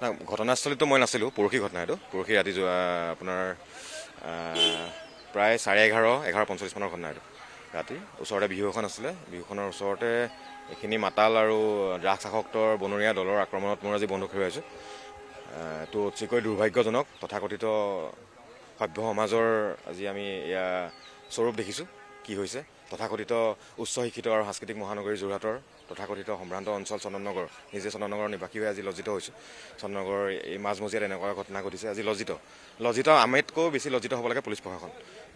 না ঘটনাস্থলীতো মই নাছিলোঁ পৰহি ঘটনা এইটো পৰহি ৰাতি যোৱা আপোনাৰ প্ৰায় 11:30 মানৰ ঘটনা এইটো ৰাতি ওচৰতে বিহু এখন আছিলে বিহুখনৰ ওচৰতে এইখিনি মাতাল আৰু ড্ৰাগছ আসক্তৰ বনৰীয়া দলৰ আক্ৰমণত মোৰ আজি বন্ধু হেৰুৱাইছোঁ এইটো অতিকৈ দুৰ্ভাগ্যজনক তথাকথিত সভ্য সমাজৰ আজি আমি এয়া স্বৰূপ দেখিছোঁ কি হৈছে তথাকথিত উচ্চ শিক্ষিত আৰু সাংস্কৃতিক মহানগৰী যোৰহাটৰ তথাকথিত সম্ভ্ৰান্ত অঞ্চল চন্দননগৰ নিজে চন্দননগৰৰ নিবাসী হৈ আজি লজ্জিত হৈছোঁ চন্দননগৰৰ এই মাজমজিয়াত এনেকুৱা ঘটনা ঘটিছে আজি লজ্জিত আমেতকৈও বেছি লজ্জিত হ'ব লাগে পুলিচ প্ৰশাসন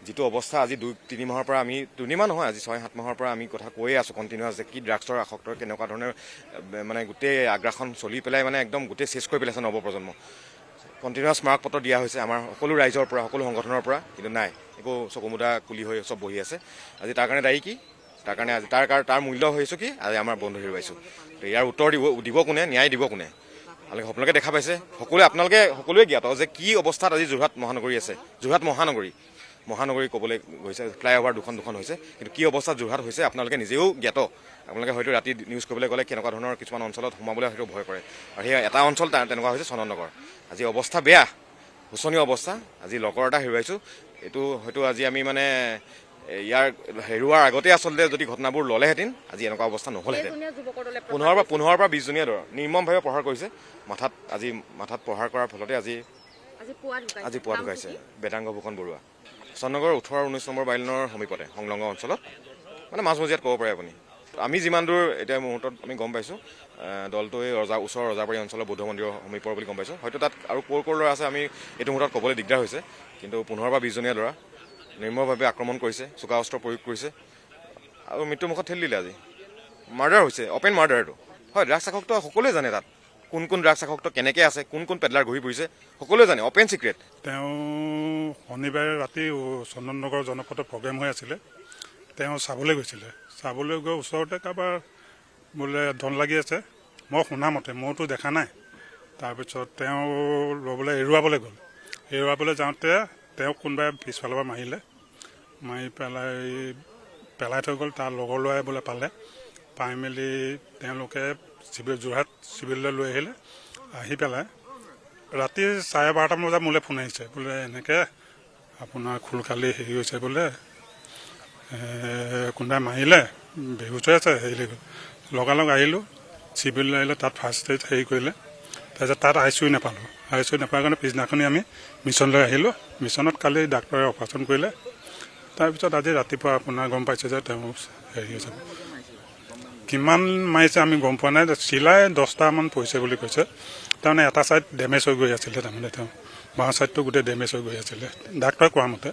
যিটো অৱস্থা আজি 2-3 মাহৰ পৰা আমি 2 মাহ নহয় আজি 6-7 মাহৰ পৰা আমি কথা কৈয়ে আছোঁ কণ্টিনিউৱাছ যে কি ড্ৰাগছৰ আসক্তৰ কেনেকুৱা ধৰণৰ মানে গোটেই আগ্ৰাসন চলি পেলাই মানে একদম গোটেই চেছ কৰি পেলাইছে নৱপ্ৰজন্ম কণ্টিনিউৱাছ স্মাৰক পত্ৰ দিয়া হৈছে আমাৰ সকলো ৰাইজৰ পৰা সকলো সংগঠনৰ পৰা কিন্তু নাই একো চকুমুদা কুলি হৈ চব বহি আছে আজি তাৰ কাৰণে দায়ী কি তাৰ কাৰণে আজি তাৰ মূল্য হৈছোঁ কি আজি আমাৰ বন্ধু হেৰুৱাইছোঁ ইয়াৰ উত্তৰ দিব কোনে ন্যায় দিব কোনে আপোনালোকে দেখা পাইছে সকলোৱে জ্ঞাত যে কি অৱস্থাত আজি যোৰহাট মহানগৰী আছে যোৰহাট মহানগৰী ক'বলৈ গৈছে ফ্লাইঅভাৰ দুখন হৈছে কিন্তু কি অৱস্থাত যোৰহাট হৈছে আপোনালোকে নিজেও জ্ঞাত আপোনালোকে হয়তো ৰাতি নিউজ কৰিবলৈ গ'লে কেনেকুৱা ধৰণৰ কিছুমান অঞ্চলত সোমাবলৈ হয়তো ভয় কৰে আৰু সেই এটা অঞ্চল তেনেকুৱা হৈছে চন্দননগৰ আজি অৱস্থা বেয়া শোচনীয় অৱস্থা আজি লগৰ এটা হেৰুৱাইছোঁ এইটো হয়তো আজি আমি মানে ইয়াৰ হেৰুৱাৰ আগতে আচলতে যদি ঘটনাবোৰ ল'লেহেঁতেন আজি এনেকুৱা অৱস্থা নহ'লহেঁতেন 15-20 জনীয়া দল নিৰ্মমভাৱে প্ৰহাৰ কৰিছে মাথাত প্ৰহাৰ কৰাৰ ফলতে আজি পুৱা ঢুকাইছে বেদাংগ ভূষণ বৰুৱা চন্দননগৰ 18-19 নম্বৰ বাইলনৰ সমীপতে সংলগ্ন অঞ্চলত মানে মাজমজিয়াত ক'ব পাৰে আপুনি আমি যিমান দূৰ এতিয়া মুহূৰ্তত আমি গম পাইছোঁ দলটোৱে ওচৰৰ ৰজাবাৰী অঞ্চলৰ বৌদ্ধ মন্দিৰৰ সমীপৰ বুলি গম পাইছোঁ হয়তো তাত আৰু ক'ৰ ল'ৰা আছে আমি এইটো মুহূৰ্তত ক'বলৈ দিগদাৰ হৈছে কিন্তু 15-20 জনীয়া ল'ৰা নিৰ্মমভাৱে আক্ৰমণ কৰিছে চোকা অস্ত্ৰ প্ৰয়োগ কৰিছে আৰু মৃত্যুমুখত ঠেলি দিলে আজি মাৰ্ডাৰ হৈছে অপেন মাৰ্ডাৰ এইটো হয় ড্ৰাগছ আসক্ত সকলোৱে জানে তাত কোন ড্ৰাগছ আসক্ত কেনেকৈ আছে কোন পেডলাৰ ঘূৰি ফুৰিছে সকলোৱে জানে অপেন চিক্ৰেট তেওঁ শনিবাৰে ৰাতি চন্দননগৰ জনপথত প্ৰগ্ৰেম হৈ আছিলে তেওঁ চাবলৈ গৈছিলে চাবলৈ গৈ ওচৰতে কাৰোবাৰ বোলে ধন লাগি আছে মই শুনামতে মইতো দেখা নাই তাৰপিছত তেওঁ ল'বলৈ এৰুৱাবলৈ যাওঁতে তেওঁক কোনোবাই পিছফালৰ পৰা মাৰি পেলাই থৈ গ'ল তাৰ লগৰ ল'ৰাই বোলে পাই মেলি তেওঁলোকে যোৰহাট চিভিললৈ লৈ আহি পেলাই ৰাতি 12:30 বজাত মোলৈ ফোন আহিছে বোলে এনেকৈ আপোনাৰ খুলখালি হেৰি হৈছে বোলে কোনোবাই মাৰিলে বেহুচ হৈ আছে লগালগ আহিলোঁ চিভিললৈ আহিলোঁ তাত ফাৰ্ষ্ট এড হেৰি কৰিলে তাৰপিছত তাত আই চি ইউ নাপালোঁ কাৰণে পিছদিনাখনি আমি মিছনলৈ আহিলোঁ মিছনত কালি ডাক্তৰে অপাৰেশ্যন কৰিলে তাৰপিছত আজি ৰাতিপুৱা আপোনাৰ গম পাইছে যে তেওঁ হেৰি হৈছে কিমান মাৰিছে আমি গম পোৱা নাই চিলাই 10টামান পৰিছে বুলি কৈছে তাৰমানে এটা ছাইড ডেমেজ হৈ গৈ আছিলে তাৰমানে তেওঁ বাওঁ ছাইডটো গোটেই ডেমেজ হৈ গৈ আছিলে ডাক্তৰে কোৱা মতে